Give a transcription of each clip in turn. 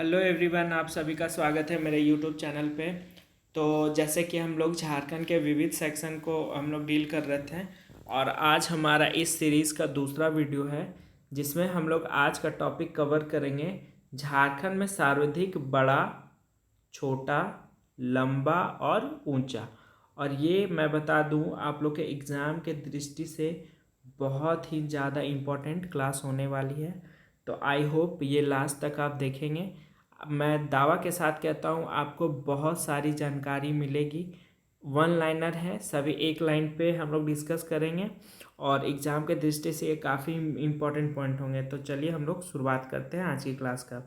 Hello everyone, आप सभी का स्वागत है मेरे यूट्यूब चैनल पे। तो जैसे कि हम लोग झारखंड के विविध सेक्शन को हम लोग डील कर रहे थे और आज हमारा इस सीरीज़ का दूसरा वीडियो है जिसमें हम लोग आज का टॉपिक कवर करेंगे झारखंड में सर्वाधिक बड़ा, छोटा, लंबा और ऊंचा। और ये मैं बता दूं आप लोग के एग्ज़ाम के दृष्टि से बहुत ही ज़्यादा इम्पोर्टेंट क्लास होने वाली है। तो आई होप ये लास्ट तक आप देखेंगे। मैं दावा के साथ कहता हूँ आपको बहुत सारी जानकारी मिलेगी। वन लाइनर है, सभी एक लाइन पे हम लोग डिस्कस करेंगे और एग्ज़ाम के दृष्टि से ये काफ़ी इम्पोर्टेंट पॉइंट होंगे। तो चलिए हम लोग शुरुआत करते हैं आज की क्लास का।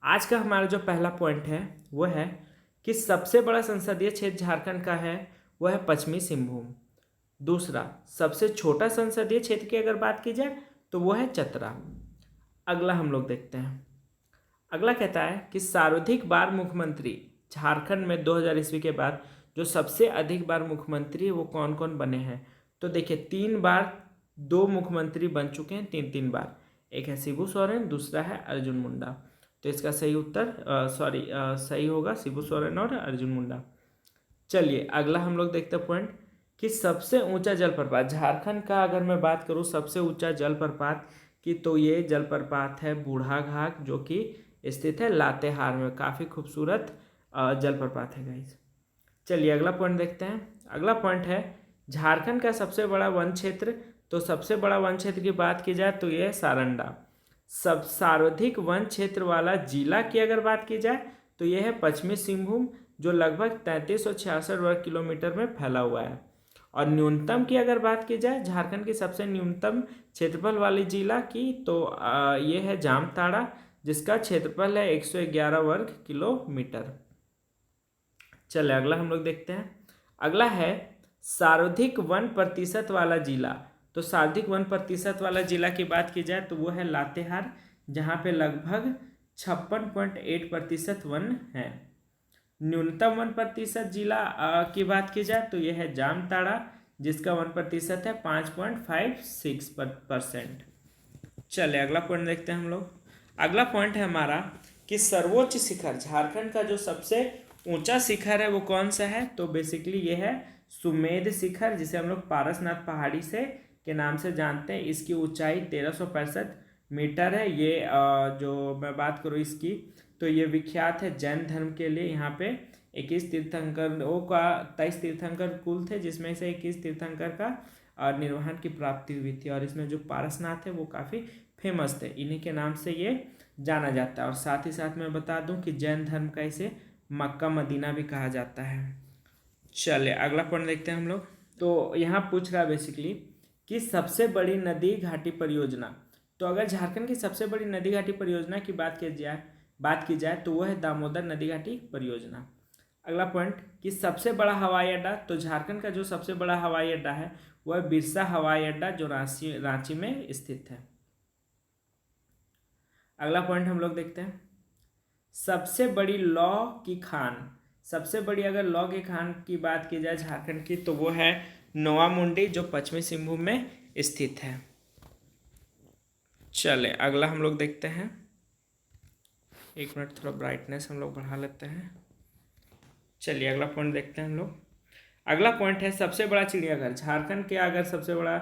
आज का हमारा जो पहला पॉइंट है वो है कि सबसे बड़ा संसदीय क्षेत्र झारखंड का है वो है पश्चिमी सिंहभूम। दूसरा, सबसे छोटा संसदीय क्षेत्र की अगर बात की जाए तो वो है चतरा। अगला हम लोग देखते हैं। अगला कहता है कि सर्वाधिक बार मुख्यमंत्री झारखंड में 2000 ईस्वी के बाद जो सबसे अधिक बार मुख्यमंत्री वो कौन कौन बने हैं। तो देखिए 3 बार 2 मुख्यमंत्री बन चुके हैं, 3 बार। एक है शिबू सोरेन, दूसरा है अर्जुन मुंडा। तो इसका सही उत्तर सही होगा शिबू सोरेन और अर्जुन मुंडा। चलिए अगला हम लोग देखते हैं पॉइंट कि सबसे ऊंचा जलप्रपात झारखंड का। अगर मैं बात करूं सबसे ऊंचा जलप्रपात की तो ये जलप्रपात है बूढ़ा घाट, जो कि स्थित है लातेहार में। काफ़ी खूबसूरत जलप्रपात है गाइस। चलिए अगला पॉइंट देखते हैं। अगला पॉइंट है झारखंड का सबसे बड़ा वन क्षेत्र। तो सबसे बड़ा वन क्षेत्र की बात की जाए तो ये है सारंडा। सब सर्वाधिक वन क्षेत्र वाला जिला की अगर बात की जाए तो यह है पश्चिमी सिंहभूम, जो लगभग 3366 वर्ग किलोमीटर में फैला हुआ है। और न्यूनतम की अगर बात की जाए झारखंड की सबसे न्यूनतम क्षेत्रफल वाली जिला की तो ये है जामताड़ा, जिसका क्षेत्रफल है 111 वर्ग किलोमीटर। चले अगला हम लोग देखते हैं। अगला है सर्वाधिक वन प्रतिशत वाला जिला। तो सर्वाधिक वन प्रतिशत वाला जिला की बात की जाए तो वो है लातेहार, जहाँ पे लगभग 56.8% वन है। न्यूनतम 1% जिला की बात की जाए तो यह है जामताड़ा, जिसका 1% है 5.56%। चले अगला पॉइंट देखते हैं हम लोग। अगला पॉइंट है हमारा कि सर्वोच्च शिखर झारखंड का जो सबसे ऊंचा शिखर है वो कौन सा है। तो बेसिकली ये है सुमेध शिखर, जिसे हम लोग पारसनाथ पहाड़ी से के नाम से जानते हैं। इसकी ऊंचाई 1365 मीटर है। ये जो मैं बात करूँ इसकी तो ये विख्यात है जैन धर्म के लिए। यहाँ पे 21 तीर्थंकरों का 23 तीर्थंकर कुल थे, जिसमें से 21 तीर्थंकर का निर्वहन की प्राप्ति हुई थी। और इसमें जो पारसनाथ है वो काफ़ी फेमस थे, इन्हीं के नाम से ये जाना जाता है। और साथ ही साथ मैं बता दूं कि जैन धर्म का इसे मक्का मदीना भी कहा जाता है। चले अगला पॉइंट देखते हैं हम लोग। तो यहाँ पूछ रहा है बेसिकली कि सबसे बड़ी नदी घाटी परियोजना। तो अगर झारखंड की सबसे बड़ी नदी घाटी परियोजना की बात की जाए तो वह है दामोदर नदी घाटी परियोजना। अगला पॉइंट कि सबसे बड़ा हवाई अड्डा। तो झारखंड का जो सबसे बड़ा हवाई अड्डा है वह बिरसा हवाई अड्डा, जो रांची में स्थित है। अगला पॉइंट हम लोग देखते हैं। सबसे बड़ी लौ की खान। सबसे बड़ी अगर लौ की खान की बात की जाए झारखंड की तो वो है नोवामुंडी, जो पश्चिमी सिंहभूम में स्थित है। चले अगला हम लोग देखते हैं। एक मिनट, थोड़ा ब्राइटनेस हम लोग बढ़ा लेते हैं। चलिए अगला पॉइंट देखते हैं हम लोग। अगला पॉइंट है सबसे बड़ा चिड़ियाघर झारखंड के। अगर सबसे बड़ा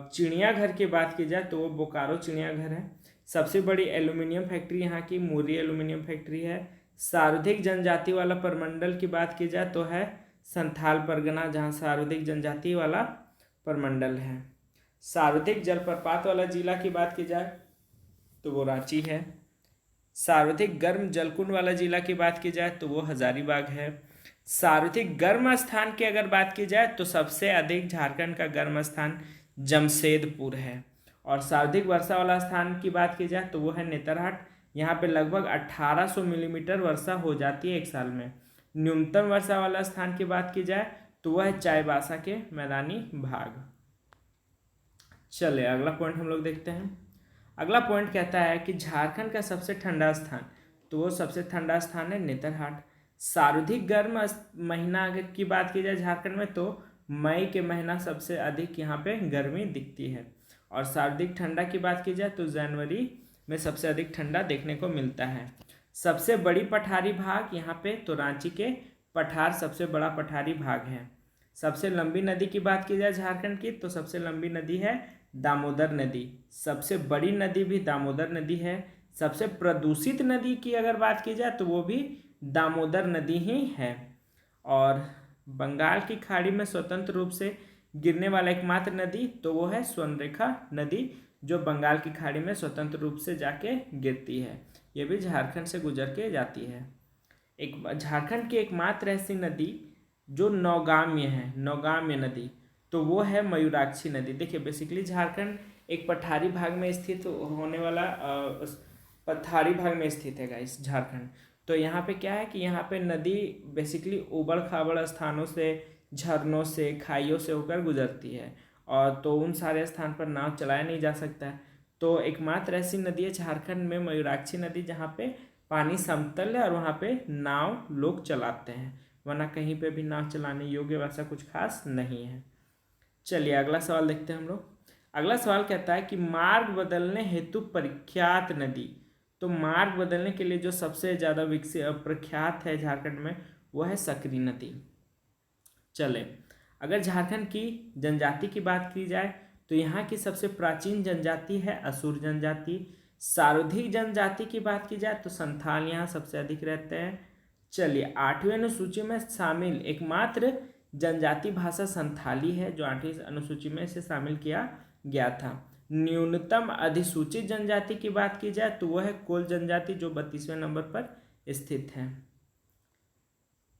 चिड़ियाघर की बात की जाए तो वो बोकारो चिड़ियाघर है। सबसे बड़ी एल्यूमिनियम फैक्ट्री यहाँ की मुर्री एल्यूमिनियम फैक्ट्री है। सर्वाधिक जनजाति वाला परमंडल की बात की जाए तो है संथाल परगना, जहाँ सर्वाधिक जनजाति वाला परमंडल है। सर्वाधिक जलप्रपात वाला जिला की बात की जाए तो वो रांची है। सर्वाधिक गर्म जलकुंड वाला जिला की बात की जाए तो वो हजारीबाग है। सर्वाधिक गर्म स्थान की अगर बात की जाए तो सबसे अधिक झारखंड का गर्म स्थान जमशेदपुर है। और सर्वाधिक वर्षा वाला स्थान की बात की जाए तो वो है नेतरहाट। यहाँ पे लगभग 1800 मिलीमीटर वर्षा हो जाती है एक साल में। न्यूनतम वर्षा वाला स्थान की बात की जाए तो वह है चाईबासा के मैदानी भाग। चले अगला पॉइंट हम लोग देखते हैं। अगला पॉइंट कहता है कि झारखंड का सबसे ठंडा स्थान। तो वो सबसे ठंडा स्थान है नेतरहाट। सर्वाधिक गर्म महीना अगर की बात की जाए झारखंड में तो मई के महीना सबसे अधिक यहाँ पे गर्मी दिखती है। और सर्वाधिक ठंडा की बात की जाए तो जनवरी में सबसे अधिक ठंडा देखने को मिलता है। सबसे बड़ी पठारी भाग यहाँ पे तो रांची के पठार सबसे बड़ा पठारी भाग है। सबसे लंबी नदी की बात की जाए झारखंड की तो सबसे लंबी नदी है दामोदर नदी। सबसे बड़ी नदी भी दामोदर नदी है। सबसे प्रदूषित नदी की अगर बात की जाए तो वो भी दामोदर नदी ही है। और बंगाल की खाड़ी में स्वतंत्र रूप से गिरने वाला एकमात्र नदी तो वो है स्वर्णरेखा नदी, जो बंगाल की खाड़ी में स्वतंत्र रूप से जाके गिरती है। ये भी झारखंड से गुजर के जाती है। एक झारखंड की एकमात्र ऐसी नदी जो नौगाम्य है, नौगाम्य नदी, तो वो है मयूराक्षी नदी। देखिए बेसिकली झारखंड एक पठारी भाग में स्थित होने वाला पठारी भाग में स्थित है गाइस झारखंड। तो यहाँ पे क्या है कि यहाँ पे नदी बेसिकली उबड़ खाबड़ स्थानों से, झरनों से, खाइयों से होकर गुजरती है, और तो उन सारे स्थान पर नाव चलाया नहीं जा सकता है। तो एकमात्र ऐसी नदी है झारखंड में मयूराक्षी नदी जहाँ पे पानी समतल है और वहाँ पे नाव लोग चलाते हैं, वरना कहीं पे भी नाव चलाने योग्य वैसा कुछ खास नहीं है। चलिए अगला सवाल देखते हैं हम लोग। अगला सवाल कहता है कि मार्ग बदलने हेतु प्रख्यात नदी। तो मार्ग बदलने के लिए जो सबसे ज़्यादा विकसित प्रख्यात है झारखंड में वो है सकरी नदी। चले अगर झारखंड की जनजाति की बात की जाए तो यहाँ की सबसे प्राचीन जनजाति है असुर जनजाति। सर्वाधिक जनजाति की बात की जाए तो संथाल यहाँ सबसे अधिक रहते हैं। चलिए 8वीं अनुसूची में शामिल एकमात्र जनजाति भाषा संथाली है, जो 8वीं अनुसूची में इसे शामिल किया गया था। न्यूनतम अधिसूचित जनजाति की बात की जाए तो वह है कोल जनजाति, जो 32वें नंबर पर स्थित है।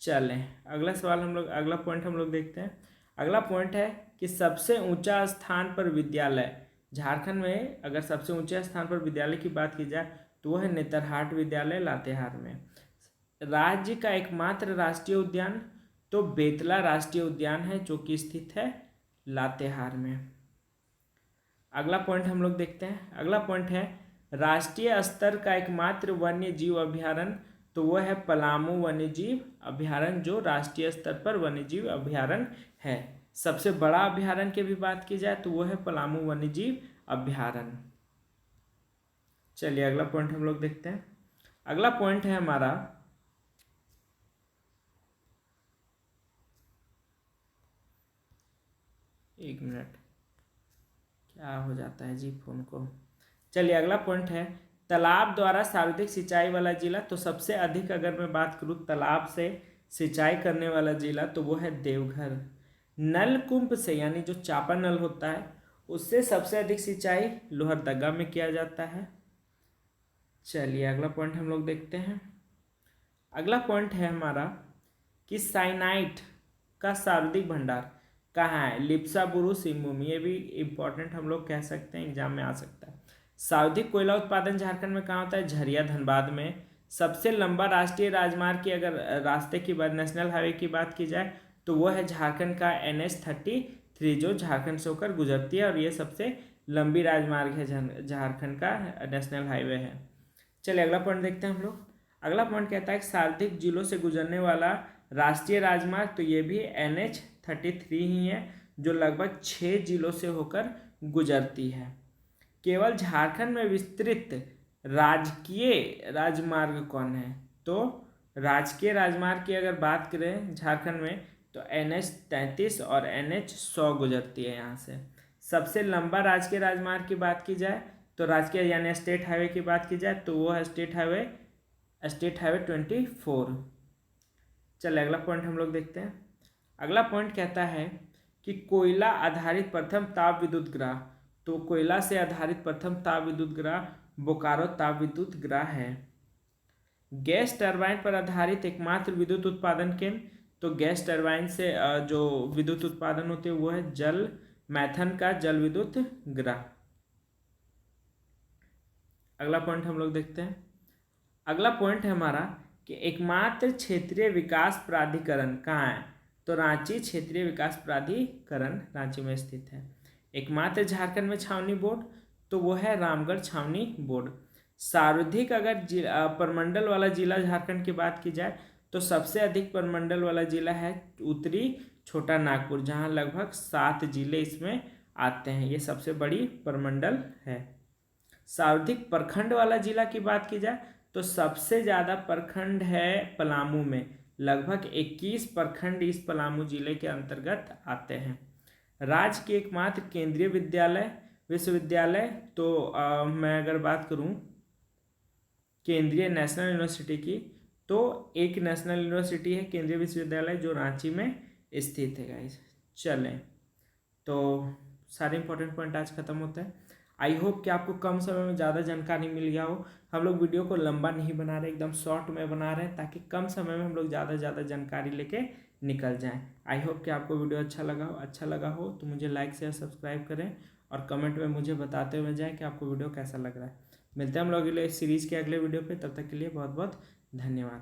चलें अगला सवाल हम लोग, अगला पॉइंट हम लोग देखते हैं। अगला पॉइंट है कि सबसे ऊंचा स्थान पर विद्यालय। झारखंड में अगर सबसे ऊंचे स्थान पर विद्यालय की बात की जाए तो वह है नेतरहाट विद्यालय लातेहार में। राज्य का एकमात्र राष्ट्रीय उद्यान तो बेतला राष्ट्रीय उद्यान है, जो कि स्थित है लातेहार में। अगला पॉइंट हम लोग देखते हैं। अगला पॉइंट है राष्ट्रीय स्तर का एकमात्र वन्य जीव अभ्यारण्य तो वह है पलामू वन्य जीव अभ्यारण्य, जो राष्ट्रीय स्तर पर वन्य जीव अभ्यारण्य है। सबसे बड़ा अभ्यारण्य की भी बात की जाए तो वह है पलामू वन्य जीव अभ्यारण्य। चलिए अगला पॉइंट हम लोग देखते हैं। अगला पॉइंट है हमारा एक मिनट, क्या हो जाता है जी फोन को। चलिए अगला पॉइंट है तालाब द्वारा सर्वाधिक सिंचाई वाला जिला। तो सबसे अधिक अगर मैं बात करूँ तालाब से सिंचाई करने वाला जिला तो वो है देवघर। नलकूप से यानी जो चापा नल होता है उससे सबसे अधिक सिंचाई लोहरदगा में किया जाता है। चलिए अगला पॉइंट हम लोग देखते हैं। अगला पॉइंट है हमारा कि साइनाइट का सर्वाधिक भंडार कहाँ है। लिप्सा बुरु सिंहभूमि, ये भी इम्पोर्टेंट हम लोग कह सकते हैं, एग्जाम में आ सकता है। सर्वाधिक कोयला उत्पादन झारखंड में कहाँ होता है, झरिया धनबाद में। सबसे लंबा राष्ट्रीय राजमार्ग की अगर रास्ते की बात, नेशनल हाईवे की बात की जाए तो वो है झारखंड का NH-33, जो झारखंड से होकर गुजरती है, और ये सबसे लंबी राजमार्ग है झारखंड का, नेशनल हाईवे है। चलिए अगला पॉइंट देखते हैं हम लोग। अगला पॉइंट कहता है कि सर्वाधिक जिलों से गुजरने वाला राष्ट्रीय राजमार्ग तो ये भी NH-33 ही है, जो लगभग 6 जिलों से होकर गुजरती है। केवल झारखंड में विस्तृत राजकीय राजमार्ग कौन है, तो राजकीय राजमार्ग की अगर बात करें झारखंड में तो NH-33 और NH-100 गुजरती है यहाँ से। सबसे लंबा राजकीय राजमार्ग की बात की जाए तो राजकीय यानी स्टेट हाईवे की बात की जाए तो वो है स्टेट हाईवे 24। चलिए अगला पॉइंट हम लोग देखते हैं। अगला पॉइंट कहता है कि कोयला आधारित प्रथम ताप विद्युत ग्रह। तो कोयला से आधारित प्रथम ताप विद्युत ग्रह बोकारो ताप विद्युत ग्रह है। गैस टरबाइन पर आधारित एकमात्र विद्युत उत्पादन केंद्र तो गैस टरबाइन से जो विद्युत उत्पादन होते हैं वो है जल मैथन का जल विद्युत ग्रह। अगला पॉइंट हम लोग देखते हैं। अगला पॉइंट है हमारा कि एकमात्र क्षेत्रीय विकास प्राधिकरण कहाँ है, तो रांची क्षेत्रीय विकास प्राधिकरण रांची में स्थित है। एकमात्र झारखंड में छावनी बोर्ड तो वो है रामगढ़ छावनी बोर्ड। सर्वाधिक अगर प्रमंडल वाला जिला झारखंड की बात की जाए तो सबसे अधिक प्रमंडल वाला जिला है उत्तरी छोटा नागपुर, जहाँ लगभग 7 जिले इसमें आते हैं, ये सबसे बड़ी प्रमंडल है। सर्वाधिक प्रखंड वाला जिला की बात की जाए तो सबसे ज़्यादा प्रखंड है पलामू में, लगभग 21 प्रखंड इस पलामू जिले के अंतर्गत आते हैं। राज्य के एकमात्र केंद्रीय विश्वविद्यालय तो मैं अगर बात करूं केंद्रीय नेशनल यूनिवर्सिटी की, तो एक नेशनल यूनिवर्सिटी है केंद्रीय विश्वविद्यालय जो रांची में स्थित है गाइस। चलें, तो सारे इंपॉर्टेंट पॉइंट आज खत्म होते हैं। आई होप कि आपको कम समय में ज़्यादा जानकारी मिल गया हो। हम लोग वीडियो को लंबा नहीं बना रहे, एकदम शॉर्ट में बना रहे हैं ताकि कम समय में हम लोग ज़्यादा से ज़्यादा जानकारी लेके निकल जाएं। आई होप कि आपको वीडियो अच्छा लगा हो तो मुझे लाइक शेयर सब्सक्राइब करें और कमेंट में मुझे बताते हुए जाएँ कि आपको वीडियो कैसा लग रहा है। मिलते हैं हम लोग इस सीरीज़ के अगले वीडियो पे, तब तक के लिए बहुत बहुत धन्यवाद।